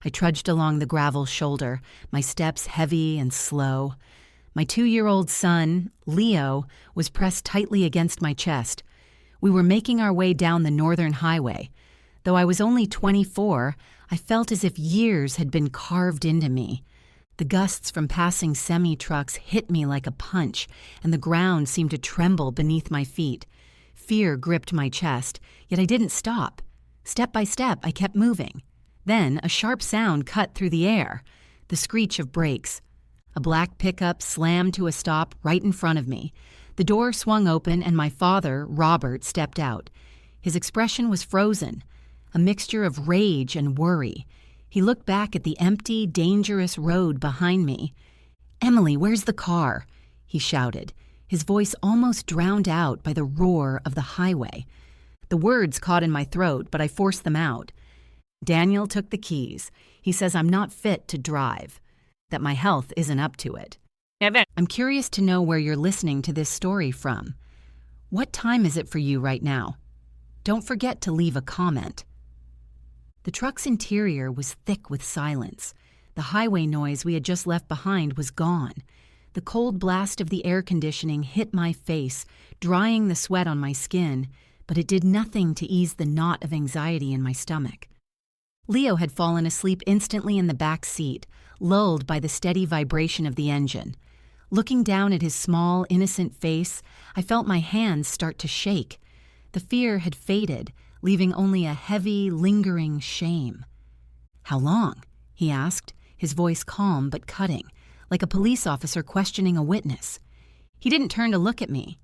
I trudged along the gravel shoulder, my steps heavy and slow. My 2-year-old son, Leo, was pressed tightly against my chest. We were making our way down the northern highway. Though I was only 24, I felt as if years had been carved into me. The gusts from passing semi-trucks hit me like a punch, and the ground seemed to tremble beneath my feet. Fear gripped my chest, yet I didn't stop. Step by step, I kept moving. Then a sharp sound cut through the air, the screech of brakes. A black pickup slammed to a stop right in front of me. The door swung open and my father, Robert, stepped out. His expression was frozen, a mixture of rage and worry. He looked back at the empty, dangerous road behind me. "Emily, where's the car?" he shouted, his voice almost drowned out by the roar of the highway. The words caught in my throat, but I forced them out. "Daniel took the keys. He says I'm not fit to drive, that my health isn't up to it." I'm curious to know where you're listening to this story from. What time is it for you right now? Don't forget to leave a comment. The truck's interior was thick with silence. The highway noise we had just left behind was gone. The cold blast of the air conditioning hit my face, drying the sweat on my skin, but it did nothing to ease the knot of anxiety in my stomach. Leo had fallen asleep instantly in the back seat, lulled by the steady vibration of the engine. Looking down at his small, innocent face, I felt my hands start to shake. The fear had faded, leaving only a heavy, lingering shame. "How long?" he asked, his voice calm but cutting, like a police officer questioning a witness. He didn't turn to look at me.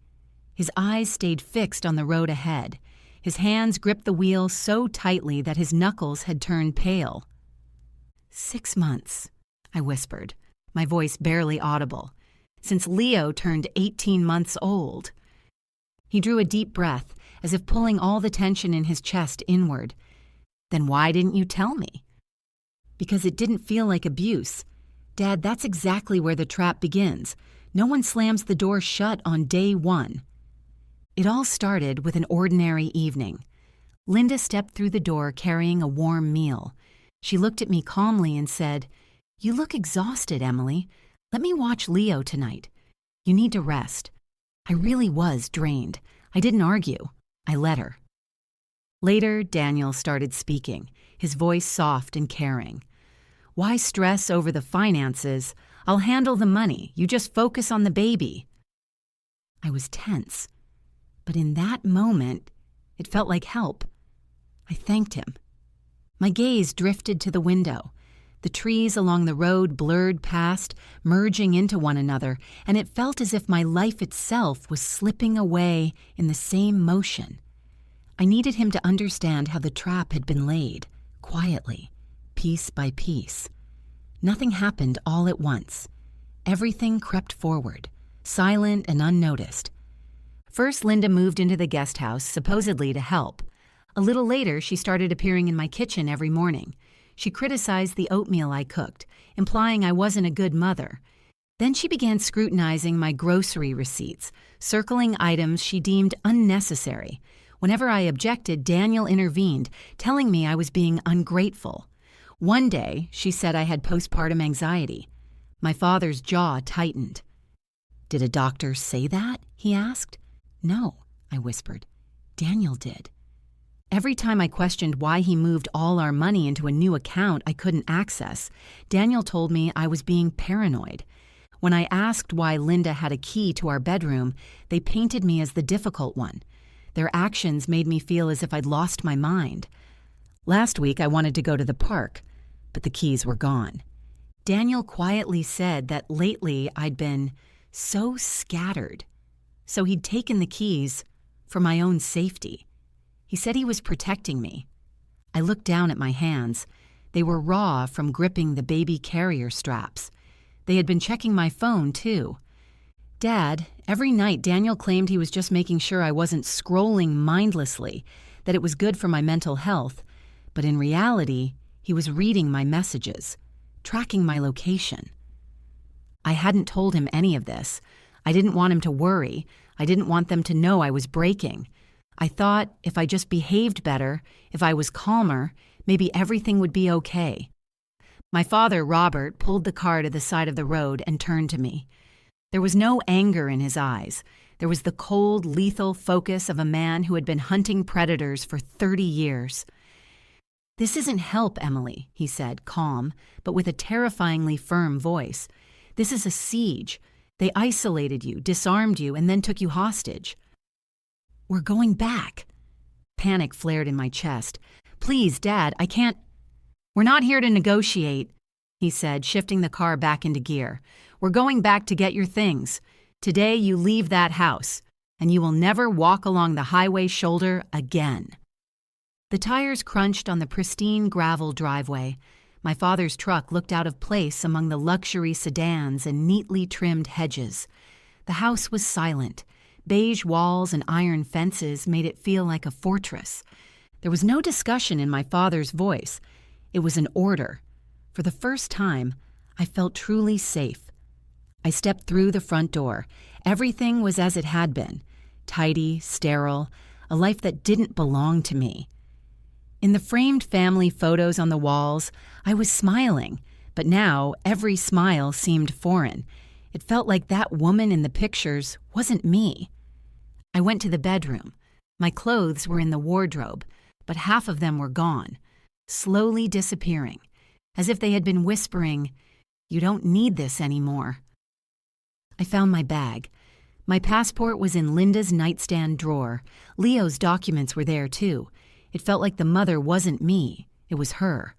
His eyes stayed fixed on the road ahead. His hands gripped the wheel so tightly that his knuckles had turned pale. 6 months, I whispered, my voice barely audible, since Leo turned 18 months old. He drew a deep breath, as if pulling all the tension in his chest inward. "Then why didn't you tell me?" "Because it didn't feel like abuse. Dad, that's exactly where the trap begins. No one slams the door shut on day one." It all started with an ordinary evening. Linda stepped through the door carrying a warm meal. She looked at me calmly and said, "You look exhausted, Emily. Let me watch Leo tonight. You need to rest." I really was drained. I didn't argue. I let her. Later, Daniel started speaking, his voice soft and caring. "Why stress over the finances? I'll handle the money. You just focus on the baby." I was tense, but in that moment, it felt like help. I thanked him. My gaze drifted to the window. The trees along the road blurred past, merging into one another, and it felt as if my life itself was slipping away in the same motion. I needed him to understand how the trap had been laid, quietly, piece by piece. Nothing happened all at once. Everything crept forward, silent and unnoticed. First, Linda moved into the guest house, supposedly to help. A little later, she started appearing in my kitchen every morning. She criticized the oatmeal I cooked, implying I wasn't a good mother. Then she began scrutinizing my grocery receipts, circling items she deemed unnecessary. Whenever I objected, Daniel intervened, telling me I was being ungrateful. One day, she said I had postpartum anxiety. My father's jaw tightened. "Did a doctor say that?" he asked. "No," I whispered. "Daniel did." Every time I questioned why he moved all our money into a new account I couldn't access, Daniel told me I was being paranoid. When I asked why Linda had a key to our bedroom, they painted me as the difficult one. Their actions made me feel as if I'd lost my mind. Last week I wanted to go to the park, but the keys were gone. Daniel quietly said that lately I'd been so scattered. So he'd taken the keys for my own safety. He said he was protecting me. I looked down at my hands. They were raw from gripping the baby carrier straps. They had been checking my phone, too. "Dad, every night Daniel claimed he was just making sure I wasn't scrolling mindlessly, that it was good for my mental health. But in reality, he was reading my messages, tracking my location." I hadn't told him any of this. I didn't want him to worry. I didn't want them to know I was breaking. I thought if I just behaved better, if I was calmer, maybe everything would be okay. My father, Robert, pulled the car to the side of the road and turned to me. There was no anger in his eyes. There was the cold, lethal focus of a man who had been hunting predators for 30 years. "This isn't help, Emily," he said, calm, but with a terrifyingly firm voice. "This is a siege. They isolated you, disarmed you, and then took you hostage." "We're going back." Panic flared in my chest. "Please, Dad, I can't—" "We're not here to negotiate," he said, shifting the car back into gear. "We're going back to get your things. Today you leave that house, and you will never walk along the highway shoulder again." The tires crunched on the pristine gravel driveway. My father's truck looked out of place among the luxury sedans and neatly trimmed hedges. The house was silent. Beige walls and iron fences made it feel like a fortress. There was no discussion in my father's voice. It was an order. For the first time, I felt truly safe. I stepped through the front door. Everything was as it had been. Tidy, sterile, a life that didn't belong to me. In the framed family photos on the walls, I was smiling, but now every smile seemed foreign. It felt like that woman in the pictures wasn't me. I went to the bedroom. My clothes were in the wardrobe, but half of them were gone, slowly disappearing, as if they had been whispering, "You don't need this anymore." I found my bag. My passport was in Linda's nightstand drawer. Leo's documents were there, too. It felt like the mother wasn't me. It was her.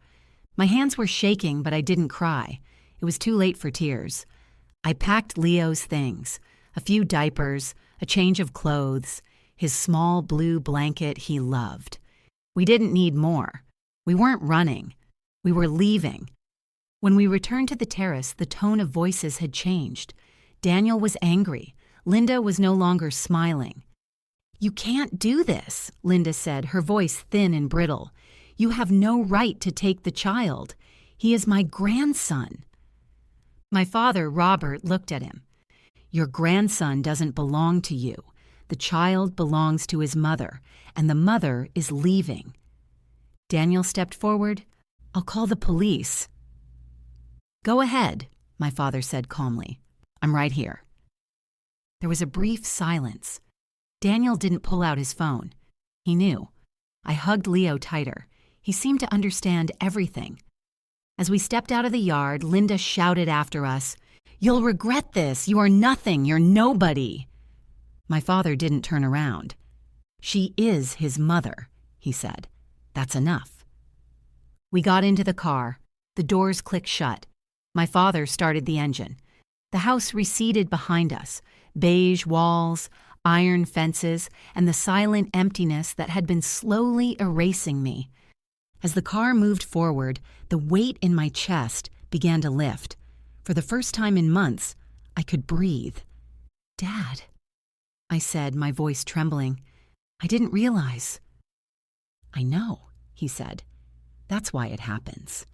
My hands were shaking, but I didn't cry. It was too late for tears. I packed Leo's things, a few diapers, a change of clothes, his small blue blanket he loved. We didn't need more. We weren't running. We were leaving. When we returned to the terrace, the tone of voices had changed. Daniel was angry. Linda was no longer smiling. "You can't do this," Linda said, her voice thin and brittle. "You have no right to take the child. He is my grandson." My father, Robert, looked at him. "Your grandson doesn't belong to you. The child belongs to his mother, and the mother is leaving." Daniel stepped forward. "I'll call the police." "Go ahead," my father said calmly. "I'm right here." There was a brief silence. Daniel didn't pull out his phone. He knew. I hugged Leo tighter. He seemed to understand everything. As we stepped out of the yard, Linda shouted after us, "You'll regret this. You are nothing. You're nobody." My father didn't turn around. "She is his mother," he said. "That's enough." We got into the car. The doors clicked shut. My father started the engine. The house receded behind us. Beige walls, iron fences, and the silent emptiness that had been slowly erasing me. As the car moved forward, the weight in my chest began to lift. For the first time in months, I could breathe. "Dad," I said, my voice trembling. "I didn't realize." "I know," he said. "That's why it happens."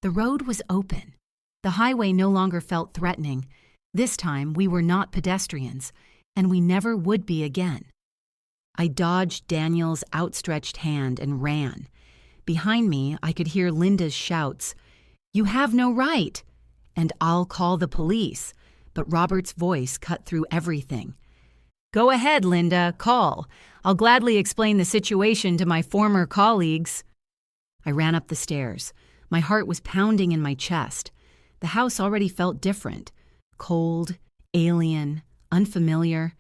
The road was open. The highway no longer felt threatening. This time, we were not pedestrians, and we never would be again. I dodged Daniel's outstretched hand and ran. Behind me, I could hear Linda's shouts, "You have no right!" and "I'll call the police," but Robert's voice cut through everything. "Go ahead, Linda, call. I'll gladly explain the situation to my former colleagues." I ran up the stairs. My heart was pounding in my chest. The house already felt different. Cold, alien, unfamiliar.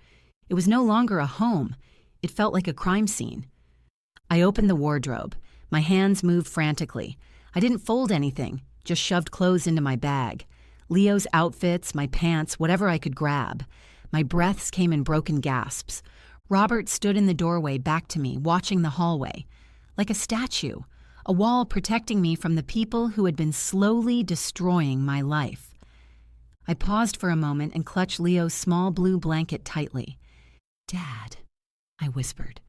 It was no longer a home. It felt like a crime scene. I opened the wardrobe. My hands moved frantically. I didn't fold anything, just shoved clothes into my bag. Leo's outfits, my pants, whatever I could grab. My breaths came in broken gasps. Robert stood in the doorway back to me, watching the hallway. Like a statue, a wall protecting me from the people who had been slowly destroying my life. I paused for a moment and clutched Leo's small blue blanket tightly. "Dad," I whispered.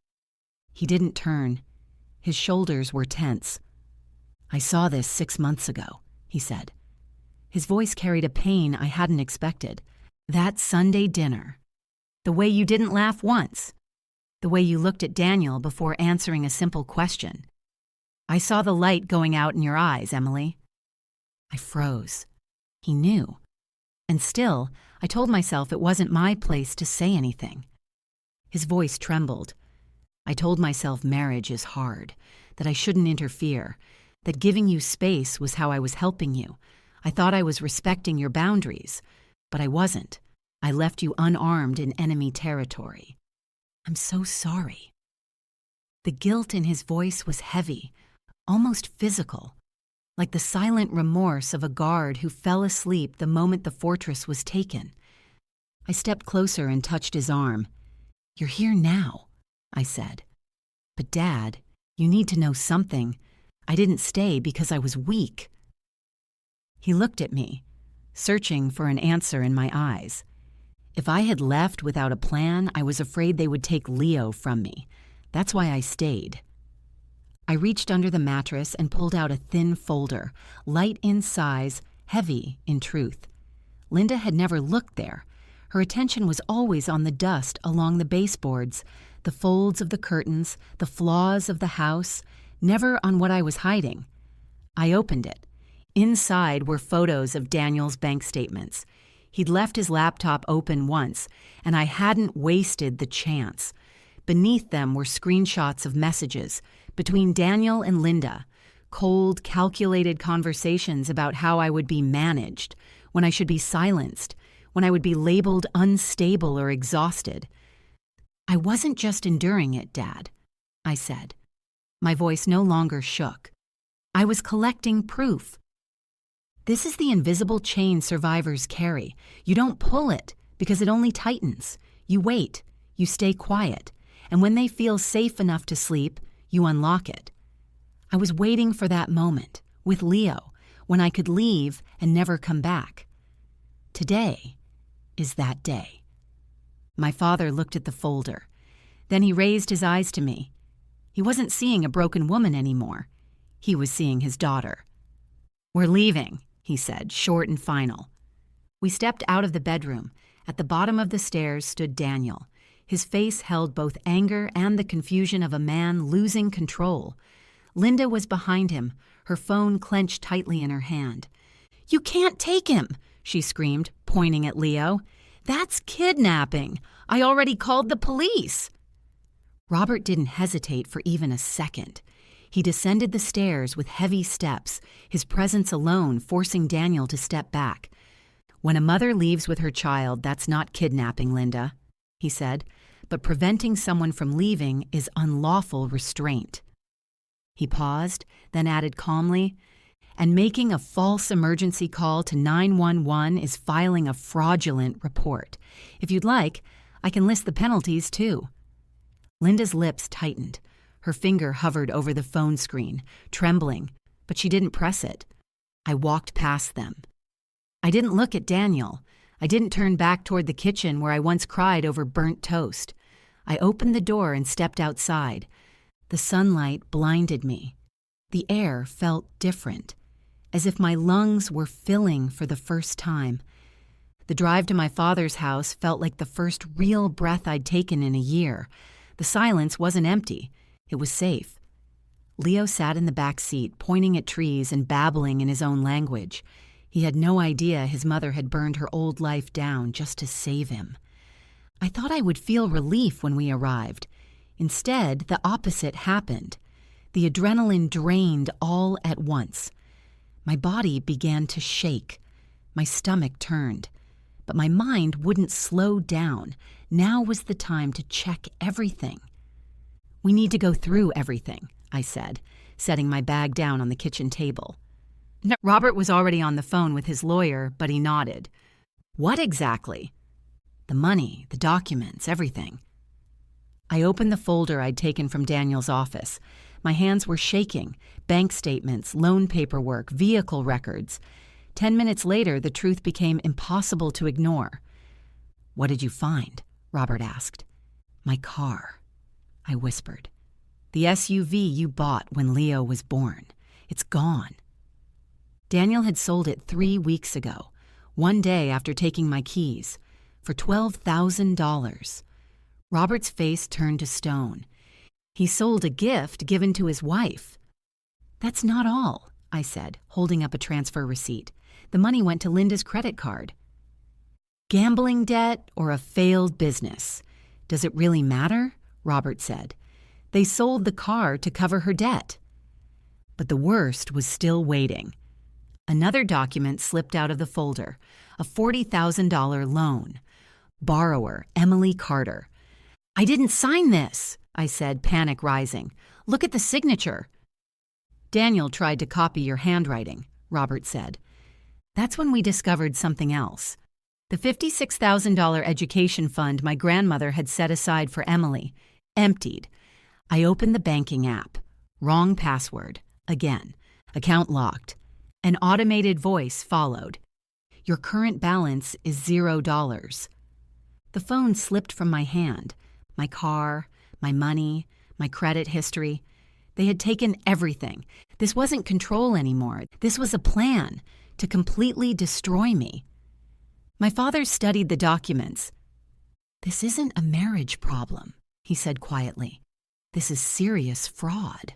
He didn't turn. His shoulders were tense. "I saw this 6 months ago," he said. His voice carried a pain I hadn't expected. "That Sunday dinner. The way you didn't laugh once. The way you looked at Daniel before answering a simple question. I saw the light going out in your eyes, Emily. I froze. He knew. And still, I told myself it wasn't my place to say anything. His voice trembled. I told myself marriage is hard, that I shouldn't interfere, that giving you space was how I was helping you. I thought I was respecting your boundaries, but I wasn't. I left you unarmed in enemy territory. I'm so sorry. The guilt in his voice was heavy, almost physical, like the silent remorse of a guard who fell asleep the moment the fortress was taken. I stepped closer and touched his arm. "You're here now," I said. "But Dad, you need to know something. I didn't stay because I was weak." He looked at me, searching for an answer in my eyes. If I had left without a plan, I was afraid they would take Leo from me. That's why I stayed. I reached under the mattress and pulled out a thin folder, light in size, heavy in truth. Linda had never looked there. Her attention was always on the dust along the baseboards, the folds of the curtains, the flaws of the house, never on what I was hiding. I opened it. Inside were photos of Daniel's bank statements. He'd left his laptop open once, and I hadn't wasted the chance. Beneath them were screenshots of messages between Daniel and Linda, cold, calculated conversations about how I would be managed, when I should be silenced, when I would be labeled unstable or exhausted. "I wasn't just enduring it, Dad," I said. My voice no longer shook. I was collecting proof. This is the invisible chain survivors carry. You don't pull it because it only tightens. You wait, you stay quiet, and when they feel safe enough to sleep, you unlock it. I was waiting for that moment, with Leo, when I could leave and never come back. Today is that day. My father looked at the folder. Then he raised his eyes to me. He wasn't seeing a broken woman anymore. He was seeing his daughter. "We're leaving," he said, short and final. We stepped out of the bedroom. At the bottom of the stairs stood Daniel. His face held both anger and the confusion of a man losing control. Linda was behind him, her phone clenched tightly in her hand. "You can't take him," she screamed, pointing at Leo. "That's kidnapping. I already called the police." Robert didn't hesitate for even a second. He descended the stairs with heavy steps, his presence alone forcing Daniel to step back. "When a mother leaves with her child, that's not kidnapping, Linda," he said, "but preventing someone from leaving is unlawful restraint." He paused, then added calmly, "And making a false emergency call to 911 is filing a fraudulent report. If you'd like, I can list the penalties too." Linda's lips tightened. Her finger hovered over the phone screen, trembling, but she didn't press it. I walked past them. I didn't look at Daniel. I didn't turn back toward the kitchen where I once cried over burnt toast. I opened the door and stepped outside. The sunlight blinded me. The air felt different, as if my lungs were filling for the first time. The drive to my father's house felt like the first real breath I'd taken in a year. The silence wasn't empty. It was safe. Leo sat in the back seat, pointing at trees and babbling in his own language. He had no idea his mother had burned her old life down just to save him. I thought I would feel relief when we arrived. Instead, the opposite happened. The adrenaline drained all at once. My body began to shake. My stomach turned. But my mind wouldn't slow down. Now was the time to check everything. "We need to go through everything," I said, setting my bag down on the kitchen table. Robert was already on the phone with his lawyer, but he nodded. "What exactly?" "The money, the documents, everything." I opened the folder I'd taken from Daniel's office. My hands were shaking. Bank statements, loan paperwork, vehicle records. 10 minutes later, the truth became impossible to ignore. "What did you find?" Robert asked. "My car," I whispered. "The SUV you bought when Leo was born. It's gone." Daniel had sold it 3 weeks ago, one day after taking my keys, for $12,000. Robert's face turned to stone. He sold a gift given to his wife. "That's not all," I said, holding up a transfer receipt. The money went to Linda's credit card. Gambling debt or a failed business? Does it really matter? Robert said. They sold the car to cover her debt. But the worst was still waiting. Another document slipped out of the folder, a $40,000 loan. Borrower, Emily Carter. I didn't sign this, I said, panic rising. Look at the signature. Daniel tried to copy your handwriting, Robert said. That's when we discovered something else. The $56,000 education fund my grandmother had set aside for Emily, emptied. I opened the banking app. Wrong password. Again. Account locked. An automated voice followed. Your current balance is $0. The phone slipped from my hand. My car, my money, my credit history. They had taken everything. This wasn't control anymore. This was a plan to completely destroy me. My father studied the documents. This isn't a marriage problem, he said quietly. This is serious fraud.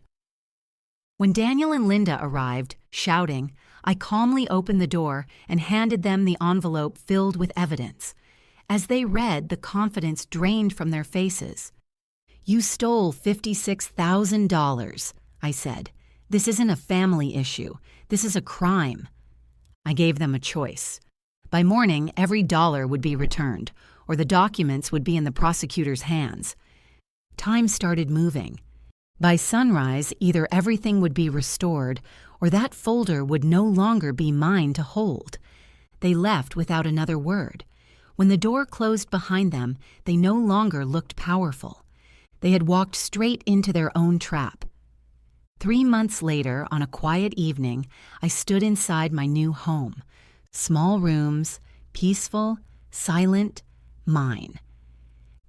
When Daniel and Linda arrived, shouting, I calmly opened the door and handed them the envelope filled with evidence. As they read, the confidence drained from their faces. You stole $56,000, I said. This isn't a family issue. This is a crime. I gave them a choice. By morning, every dollar would be returned, or the documents would be in the prosecutor's hands. Time started moving. By sunrise, either everything would be restored, or that folder would no longer be mine to hold. They left without another word. When the door closed behind them, they no longer looked powerful. They had walked straight into their own trap. 3 months later, on a quiet evening, I stood inside my new home. Small rooms, peaceful, silent, mine.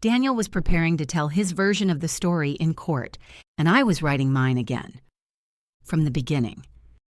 Daniel was preparing to tell his version of the story in court, and I was writing mine again. From the beginning.